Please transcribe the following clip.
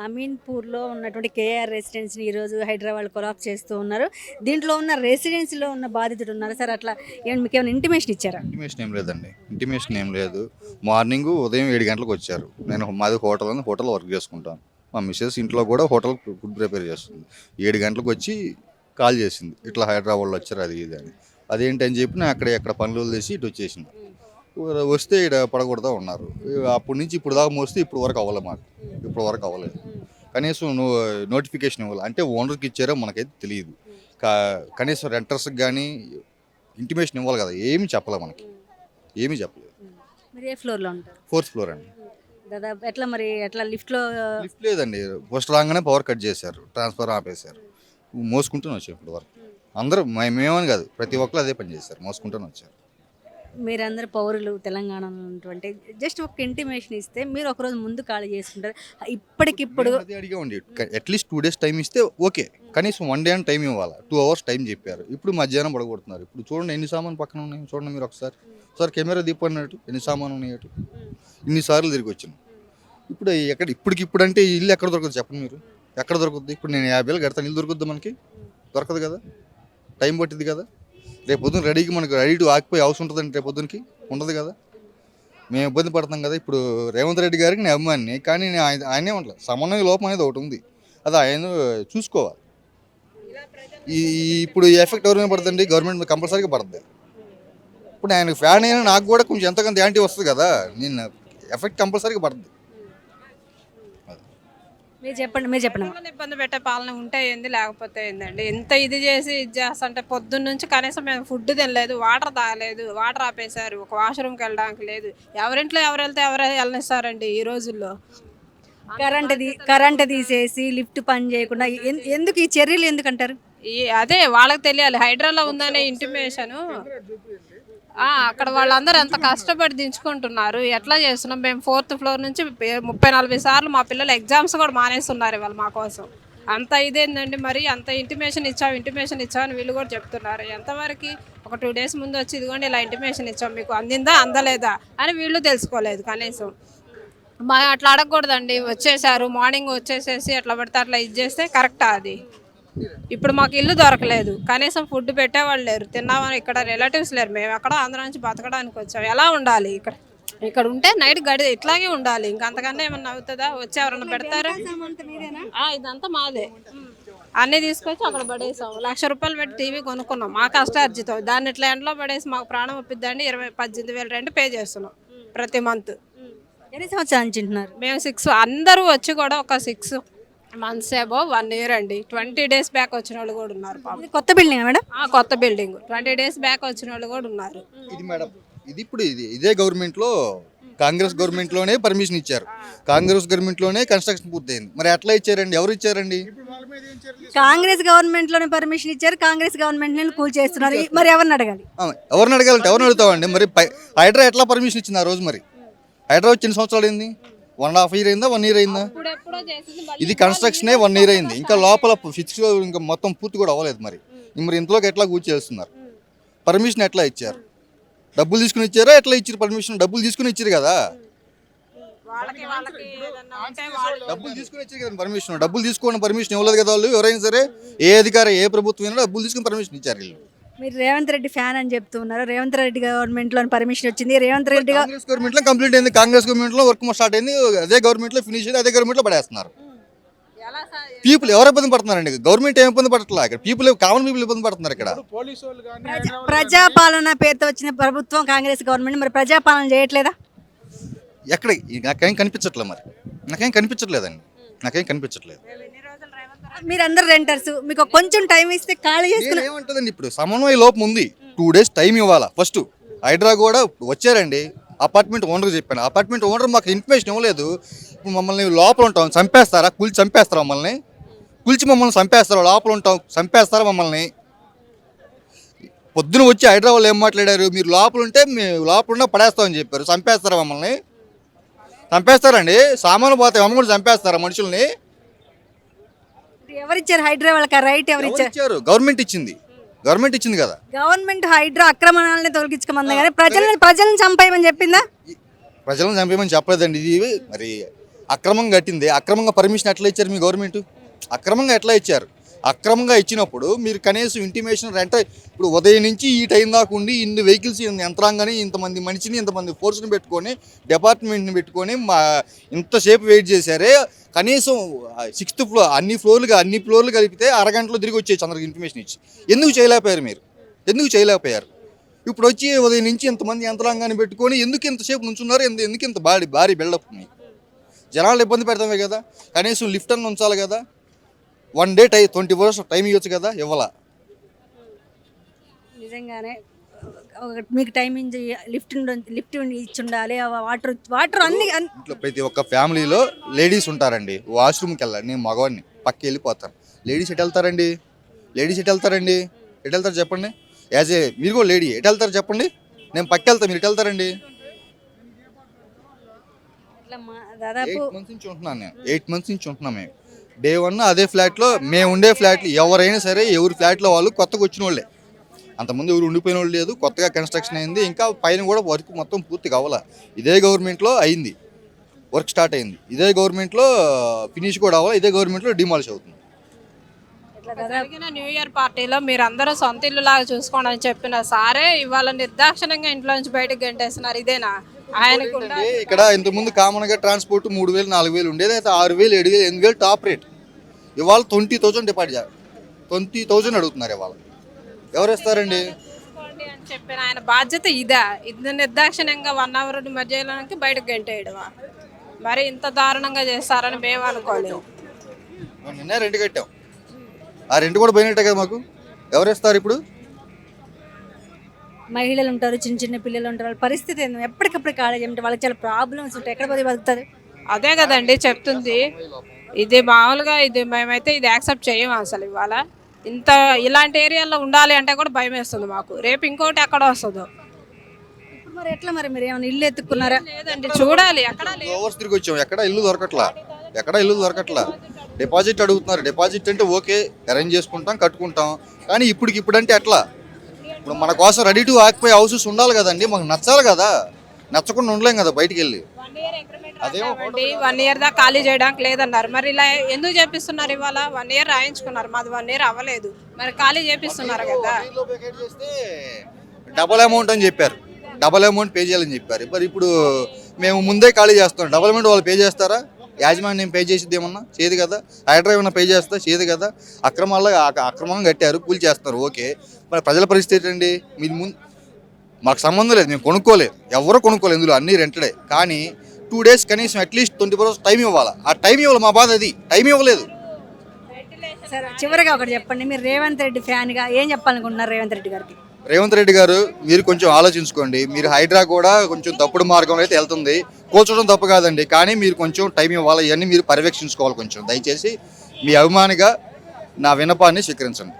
అమీన్పూర్లో ఉన్నటువంటి కేఆర్ రెసిడెన్సీని ఈరోజు హైదరాబాద్ కొలాప్స్ చేస్తూ ఉన్నారు. దీంట్లో ఉన్న రెసిడెన్సీలో ఉన్న బాధితుడు ఉన్నారు సార్. అట్లా మీకు ఏమైనా ఇంటిమేషన్ ఇచ్చారా? ఇంటిమేషన్ ఏం లేదండి. ఇంటిమేషన్ ఏం లేదు. ఉదయం 7 గంటలకు వచ్చారు. మాది హోటల్ ఉంది, హోటల్ వర్క్ చేసుకుంటాను. మా మిసెస్ ఇంట్లో కూడా హోటల్ ఫుడ్ ప్రిపేర్ చేస్తుంది. 7 గంటలకు వచ్చి కాల్ చేసింది, ఇట్లా హైదరాబాద్లో వచ్చారు అది ఇది అని. అదేంటి అని చెప్పి నేను ఎక్కడ పనులు వదిలేసి ఇటు వచ్చేసింది. వస్తే ఇక్కడ పడగొడతా ఉన్నారు. అప్పటి నుంచి ఇప్పుడు దాకా మోస్తే ఇప్పుడు వరకు అవ్వలేదు, మాకు ఇప్పుడు వరకు అవ్వలేదు. కనీసం నోటిఫికేషన్ ఇవ్వాలి అంటే ఓనర్కి ఇచ్చారో మనకైతే తెలియదు. కనీసం రెంటర్స్కి కానీ ఇంటిమేషన్ ఇవ్వాలి కదా, ఏమీ చెప్పలేదు మనకి, ఏమీ చెప్పలేదు. మీరు ఏ ఫ్లోర్లో ఉంటారు? 4th ఫ్లోర్ అండి. దాదాపు ఎట్లా లిఫ్ట్లో? లిఫ్ట్ లేదండి. ఫస్ట్ రాగానే పవర్ కట్ చేశారు, ట్రాన్స్ఫర్ ఆపేశారు. మోసుకుంటూనే వచ్చారు ఇప్పుడు వరకు. అందరూ మేమని కాదు, ప్రతి ఒక్కరు అదే పని చేశారు, మోసుకుంటూనే వచ్చారు. మీరందరూ పౌరులు తెలంగాణలో ఉన్నటువంటి జస్ట్ ఒక ఇంటిమేషన్ ఇస్తే మీరు ఒకరోజు ముందు ఖాళీ చేసుకుంటారు. ఇప్పటికిప్పుడు అదే అడిగామండి, అట్లీస్ట్ 2 days టైం ఇస్తే ఓకే, కనీసం 1 day అని టైం ఇవ్వాలి. 2 hours టైం చెప్పారు, ఇప్పుడు మధ్యాహ్నం పడగొడుతున్నారు. ఇప్పుడు చూడండి ఎన్ని సామాను పక్కన ఉన్నాయి, చూడండి మీరు ఒకసారి కెమెరా దీపన్నట్టు ఎన్ని సామాను ఉన్నాయి అటు. ఇన్నిసార్లు తిరిగి వచ్చాను. ఇప్పుడు ఇప్పటికిప్పుడు అంటే ఇల్లు ఎక్కడ దొరకదు చెప్పండి మీరు, ఎక్కడ దొరుకుతుంది? ఇప్పుడు నేను 50 వేలు కడతాను, ఇల్లు దొరుకుద్ది మనకి? దొరకదు కదా, టైం పట్టింది కదా. రేపు పొద్దున మనకు రెడీ టు ఆక్యుపై హౌస్ ఉంటుందండి, రేపు పొద్దునకి ఉండదు కదా. మేము ఇబ్బంది పడతాం కదా. ఇప్పుడు రేవంత్ రెడ్డి గారికి నేను అభిమాని, కానీ నేను ఆయనే ఉండలేదు. సమన్వయ లోపం అనేది ఒకటి ఉంది, అది ఆయన చూసుకోవాలి. ఇప్పుడు ఈ ఎఫెక్ట్ ఎవరి మీద పడుతుంది? గవర్నమెంట్ మీద కంపల్సరీగా పడుతుంది. ఇప్పుడు ఆయన ఫ్యాన్ అయినా నాకు కూడా కొంచెం ఎంతకంత యాంటీ వస్తుంది కదా, నేను ఎఫెక్ట్ కంపల్సరీగా పడుతుంది. మీరు చెప్పండి. ఇబ్బంది పెట్టే పాలన ఉంటే ఏంది, లేకపోతే ఏందండి. ఎంత ఇది చేస్తుంటే పొద్దున్న నుంచి కనీసం మేము ఫుడ్ తినలేదు, వాటర్ తాగలేదు, వాటర్ ఆపేశారు, ఒక వాష్రూమ్కి వెళ్ళడానికి లేదు. ఎవరింట్లో ఎవరు వెళ్తే ఎవరు వెళ్ళనిస్తారండి ఈ రోజుల్లో? కరెంట్ తీసేసి లిఫ్ట్ పని చేయకుండా ఎందుకు ఈ చర్యలు ఎందుకంటారు? అదే వాళ్ళకి తెలియాలి. హైడ్రాలో ఉందనే ఇంటిమేషను అక్కడ వాళ్ళందరూ ఎంత కష్టపడి దించుకుంటున్నారు, ఎట్లా చేస్తున్నాం. మేము 4th ఫ్లోర్ నుంచి 30-40 సార్లు మా పిల్లలు ఎగ్జామ్స్ కూడా మానేస్తున్నారు ఇవాళ మా కోసం. అంత ఇదేందండి మరి, అంత ఇంటిమేషన్ ఇచ్చామని వీళ్ళు కూడా చెప్తున్నారు. ఎంతవరకు ఒక 2 days ముందు వచ్చి ఇదిగోండి ఇలా ఇంటిమేషన్ ఇచ్చాం, మీకు అందిందా అందలేదా అని వీళ్ళు తెలుసుకోలేదు కనీసం. అట్లా అడగకూడదండి. వచ్చేసారు మార్నింగ్ వచ్చేసేసి అట్లా పడితే అట్లా ఇది చేస్తే కరెక్టా అది? ఇప్పుడు మాకు ఇల్లు దొరకలేదు, కనీసం ఫుడ్ పెట్టేవాళ్ళు లేరు, తిన్నామని ఇక్కడ రిలేటివ్స్ లేరు. మేము ఎక్కడ ఆంధ్ర నుంచి బతకడానికి వచ్చాము. ఎలా ఉండాలి? ఇక్కడ ఉంటే నైట్ ఇట్లాగే ఉండాలి. ఇంకంతకన్నా ఏమన్నా అవుతుందా? వచ్చి ఎవరన్నా పెడతారా? ఇదంతా మాదే. అన్నీ తీసుకొచ్చి అక్కడ పడేసాం. 1 లక్ష రూపాయలు పెట్టి టీవీ కొనుక్కున్నాం మా కష్టార్జితం. దాన్ని ఇట్లా ఎండలో పడేసి మాకు ప్రాణం ఒప్పిద్దండి. 18,000 రెంట్ పే చేస్తున్నాం ప్రతి మంత్. ఎన్ని సంవత్సరాలు అంటున్నారు? మేము 6 అందరూ వచ్చి కూడా ఒక 6 months ఏబో 1 year అండి. 20 days బ్యాక్ వచ్చిన వాళ్ళు కూడా ఉన్నారు. కొత్త బిల్డింగ్ మేడం? కొత్త బిల్డింగ్. 20 days బ్యాక్ వచ్చిన వాళ్ళు కూడా ఉన్నారు. ఇది మేడం, ఇప్పుడు ఇదే గవర్నమెంట్లో, కాంగ్రెస్ గవర్నమెంట్లోనే పర్మిషన్ ఇచ్చారు, కాంగ్రెస్ గవర్నమెంట్లోనే కన్స్ట్రక్షన్ పూర్తయింది. మరి ఎట్లా ఇచ్చారండి? ఎవరు ఇచ్చారండి? కాంగ్రెస్ గవర్నమెంట్లోనే పర్మిషన్ ఇచ్చారు, కాంగ్రెస్ గవర్నమెంట్ కూల్ చేస్తున్నారు. మరి ఎవరిని అడగాలి? ఎవరిని అడగాలంటే ఎవరిని అడుగుతామండి? మరి హైడ్రా ఎట్లా పర్మిషన్ ఇచ్చింది ఆ రోజు? మరి హైడ్రా వచ్చి ఎన్ని సంవత్సరాలు అయింది? 1.5 year అయిందా, 1 year అయిందా? ఇది కన్స్ట్రక్షనే 1 year అయింది, ఇంకా లోపల ఫిక్స్ ఇంకా మొత్తం పూర్తి కూడా అవ్వలేదు. మరి ఇంట్లోకి ఎట్లా కూర్చేస్తున్నారు? పర్మిషన్ ఎట్లా ఇచ్చారు? డబ్బులు తీసుకుని ఇచ్చారా? ఎట్లా ఇచ్చారు పర్మిషన్? డబ్బులు తీసుకుని ఇచ్చారు కదా, డబ్బులు తీసుకుని ఇచ్చారు కదా పర్మిషన్. డబ్బులు తీసుకోవడం పర్మిషన్ ఇవ్వలేదు కదా వాళ్ళు. ఎవరైనా సరే, ఏ అధికారి ఏ ప్రభుత్వం అయినా డబ్బులు తీసుకుని పర్మిషన్ ఇచ్చారు వీళ్ళు. మీరు రేవంత్ రెడ్డి ఫ్యాన్ అని చెప్తున్నారు. రేవంత్ రెడ్డి గవర్నమెంట్ లో పర్మిషన్ వచ్చింది. రేవంత్ రెడ్డి కాంగ్రెస్ గవర్నమెంట్ లో కంప్లీట్ అయింది, కాంగ్రెస్ గవర్నమెంట్ లో వర్క్ స్టార్ట్ అయింది, అదే గవర్నమెంట్ లో ఫినిష్ అయింది, అదే గవర్నమెంట్ లో పడేస్తున్నారు. పీపుల్ ఎవరు ఇబ్బంది పడుతున్నారండి? గవర్నమెంట్ ఏం ఇబ్బంది పడట్లా, ఇక్కడ పీపుల్, కామన్ పీపుల్ ఇబ్బంది పడుతున్నారు. ఇక్కడ ప్రజాపాలన పేరుతో వచ్చిన ప్రభుత్వం కాంగ్రెస్ గవర్నమెంట్, మరి ప్రజాపాలన చేయట్లేదా? ఎక్కడ నాకేం కనిపించట్లేదు, మరి నాకేం కనిపించట్లేదండి, నాకేం కనిపించట్లేదు. మీరందరూ రెంటర్స్, మీకు కొంచెం టైం ఇస్తే ఖాళీ చేసుకుని ఏమంటుందండి? ఇప్పుడు సమన్వయ లోపం ఉంది, 2 days టైం ఇవ్వాలా. ఫస్ట్ హైడ్రా కూడా వచ్చారండి, అపార్ట్మెంట్ ఓనర్ చెప్పాను, అపార్ట్మెంట్ ఓనర్ మాకు ఇన్ఫర్మేషన్ ఇవ్వలేదు. ఇప్పుడు మమ్మల్ని లోపల ఉంటాం చంపేస్తారా? కూల్చి చంపేస్తారా? మమ్మల్ని చంపేస్తారా? లోపల ఉంటాం చంపేస్తారా మమ్మల్ని? పొద్దున వచ్చి హైడ్రా వాళ్ళు ఏం మాట్లాడారు? మీరు లోపల ఉంటే మేము లోపల ఉన్నా పడేస్తామని చెప్పారు. చంపేస్తారా మమ్మల్ని? చంపేస్తారండి. సామాను పోతాయి, మమ్మల్ని కూడా చంపేస్తారా మనుషుల్ని? ఎవరిచ్చారు హైడ్రా వాళ్ళకి రైట్? ఎవరిచ్చారు? గవర్నమెంట్ ఇచ్చింది కదా. గవర్నమెంట్ హైడ్రా అక్రమణాలని తొలగించుకోమంది కానీ ప్రజలను చంపేయమని చెప్పిందా? ప్రజలను చంపేయమని చెప్పలేదండి. ఇది మరి అక్రమంగా కట్టింది, అక్రమంగా పర్మిషన్ ఎట్లా ఇచ్చారు మీ గవర్నమెంట్? అక్రమంగా ఎట్లా ఇచ్చారు? అక్రమంగా ఇచ్చినప్పుడు మీరు కనీసం ఇంటిమేషన్ అంటే ఇప్పుడు ఉదయం నుంచి ఈ టైం దాకా ఉండి ఇన్ని వెహికల్స్ యంత్రాంగాన్ని ఇంతమంది మనిషిని ఇంతమంది ఫోర్స్ని పెట్టుకొని డిపార్ట్మెంట్ని పెట్టుకొని ఇంతసేపు వెయిట్ చేశారే. కనీసం 6th ఫ్లోర్ అన్ని ఫ్లోర్లు కలిపితే అరగంటలో తిరిగి వచ్చేసి అందరికి ఇన్ఫర్మేషన్ ఇచ్చి ఎందుకు చేయలేకపోయారు మీరు? ఎందుకు చేయలేకపోయారు? ఇప్పుడు వచ్చి ఉదయం నుంచి ఇంతమంది యంత్రాంగాన్ని పెట్టుకొని ఎందుకు ఇంతసేపు నుంచున్నారు? ఎందుకు ఇంత భారీ బిల్డప్? జనాలు ఇబ్బంది పెడతామే కదా, కనీసం లిఫ్ట్ అన్న ఉంచాలి కదా. 1 డే 20 hours టైం ఇవ్వచ్చు కదా, ఇవ్వాల. నిజంగానే మీకు టైమింగ్ లిఫ్ట్ ఇచ్చి ఉండాలి. వాటర్ అన్ని ఇంట్లో ప్రతి ఒక్క ఫ్యామిలీలో లేడీస్ ఉంటారండి. వాష్రూమ్కి వెళ్ళాలి, నేను మగవాడిని పక్కకి వెళ్ళిపోతాను. లేడీస్ ఎటు వెళ్తారండి? ఎటు వెళ్తారు చెప్పండి? మీరు కూడా లేడీ ఎటు వెళ్తారు చెప్పండి? నేను పక్కకి వెళ్తాను, మీరు ఎటు వెళ్తారండి? దాదాపు 8 months నుంచి ఉంటున్నాను నేను. 8 months నుంచి ఉంటున్నాం మేము. డే 1 అదే ఫ్లాట్లో, మేము ఉండే ఫ్లాట్లు ఎవరైనా సరే ఎవరి ఫ్లాట్లో వాళ్ళు కొత్తగా వచ్చిన వాళ్ళే. అంతకుముందు ఎవరు ఉండిపోయిన వాళ్ళు లేదు, కొత్తగా కన్స్ట్రక్షన్ అయింది. ఇంకా పైన కూడా వర్క్ మొత్తం పూర్తిగా అవ్వాల. ఇదే గవర్నమెంట్లో అయింది, వర్క్ స్టార్ట్ అయింది. ఇదే గవర్నమెంట్లో ఫినిష్ కూడా అవ్వాలి. ఇదే గవర్నమెంట్లో డిమాలిష్ అవుతుంది. జరిగిన న్యూ ఇయర్ పార్టీలో మీరు అందరూ సొంత ఇల్లు లాగా చూసుకోండి అని చెప్పిన సారే ఇవాళ నిర్దాక్షిణ్యంగా ఇంట్లో నుంచి బయటకు గంటేస్తున్నారు. ఇదేనా ఆయనకు ఇక్కడ ఇంతకుముందు కామన్గా ట్రాన్స్పోర్ట్ 3,000 4,000 ఉండేది, అయితే 6,000 7,000 8,000 టాప్ రేట్. ఇవాళ 20,000 డిపాజిట్ చేయాలి. 20,000 అడుగుతున్నారు ఇవాళ. ఎవరు ఇస్తారండి? చూసుకోండి అని చెప్పిన ఆయన బాధ్యత ఇదా? ఇది నిర్దాక్షిణ్యంగా 1 hour మధ్యలోకి బయటకు గంటేయడమా? మరి ఇంత దారుణంగా చేస్తారని మేము అనుకోలేము. నిన్నే రెంట్ కట్టాం, ఆ రెంట్ కూడా పోయినట్టే కదా మాకు. ఎవరు ఇస్తారు ఇప్పుడు? మహిళలు ఉంటారు, చిన్న చిన్న పిల్లలు ఉంటారు, వాళ్ళ పరిస్థితి ఏంది? ఎప్పటికప్పుడు కాలేజ్ ఏమిటి, వాళ్ళకి చాలా ప్రాబ్లమ్స్ ఉంటాయి. ఎక్కడ పోతే బతుకుతుంది? అదే కదండి చెప్తుంది. ఇది మామూలుగా మేమైతే ఇది యాక్సెప్ట్ చేయము అసలు. ఇవాళ ఇలాంటి ఏరియాలో ఉండాలి అంటే కూడా భయం వేస్తుంది మాకు. రేపు ఇంకోటి ఎక్కడ వస్తుందో. ఇప్పుడు మరి ఎట్లా? మీరు ఏమైనా ఇల్లు ఎత్తుకున్నారా? లేదండి, చూడాలి. ఎక్కడ ఓవర్స్ తిరిగి వచ్చాం, ఎక్కడ ఇల్లు దొరకట్లా. డిపాజిట్ అడుగుతున్నారు. డిపాజిట్ అంటే ఓకే, అరేంజ్ చేసుకుంటాం, కట్టుకుంటాం. కానీ ఇప్పుడు అంటే ఎట్లా? ఇప్పుడు మన కోసం రెడీ టు ఆక్యుపై హౌసెస్ ఉండాలి కదండి, మాకు నచ్చాలి కదా. నచ్చకుండా ఉండలేం కదా బయటికి వెళ్ళి. 1 year దాకా ఖాళీ చేయడానికి లేదన్నారు. మరి ఇలా ఎందుకు చేపిస్తున్నారు? ఇవాళ 1 year రాయించుకున్నారు, మాది 1 year అవ్వలేదు, మరి ఖాళీ చేపిస్తున్నారు కదా. డబల్ అమౌంట్ అని చెప్పారు, డబల్ అమౌంట్ పే చేయాలని చెప్పారు. మరి ఇప్పుడు మేము ముందే ఖాళీ చేస్తాం, డబల్ అమౌంట్ వాళ్ళు పే చేస్తారా? యాజమాన్యం పే చేసేది ఏమన్నా చేయదు కదా. హైడ్రా ఏమన్నా పే చేస్తా చేయదు కదా. అక్రమంగా కట్టారు, కూలి చేస్తున్నారు, ఓకే. మరి ప్రజల పరిస్థితి ఏంటండి? మీరు మాకు సంబంధం లేదు, మేము కొనుక్కోలేదు, ఎవరో కొనుక్కోలేదు, ఇందులో అన్నీ రెంటడే. కానీ 2 days కనీసం అట్లీస్ట్ 24 hours టైం ఇవ్వాలి. ఆ టైం ఇవ్వాలి, మా బాధ అది. టైం ఇవ్వలేదు. సరే, చివరిగా ఒకటి చెప్పండి, మీరు రేవంత్ రెడ్డి ఫ్యాన్గా ఏం చెప్పాలనుకుంటున్నారు రేవంత్ రెడ్డి గారికి? రేవంత్ రెడ్డి గారు, మీరు కొంచెం ఆలోచించుకోండి. మీరు హైడ్రా కూడా కొంచెం తప్పుడు మార్గంలో అయితే వెళ్తుంది. కూర్చోవడం తప్పు కాదండి, కానీ మీరు కొంచెం టైం ఇవ్వాలి. ఇవన్నీ మీరు పర్యవేక్షించుకోవాలి కొంచెం. దయచేసి మీ అభిమానిగా నా విన్నపాన్ని స్వీకరించండి.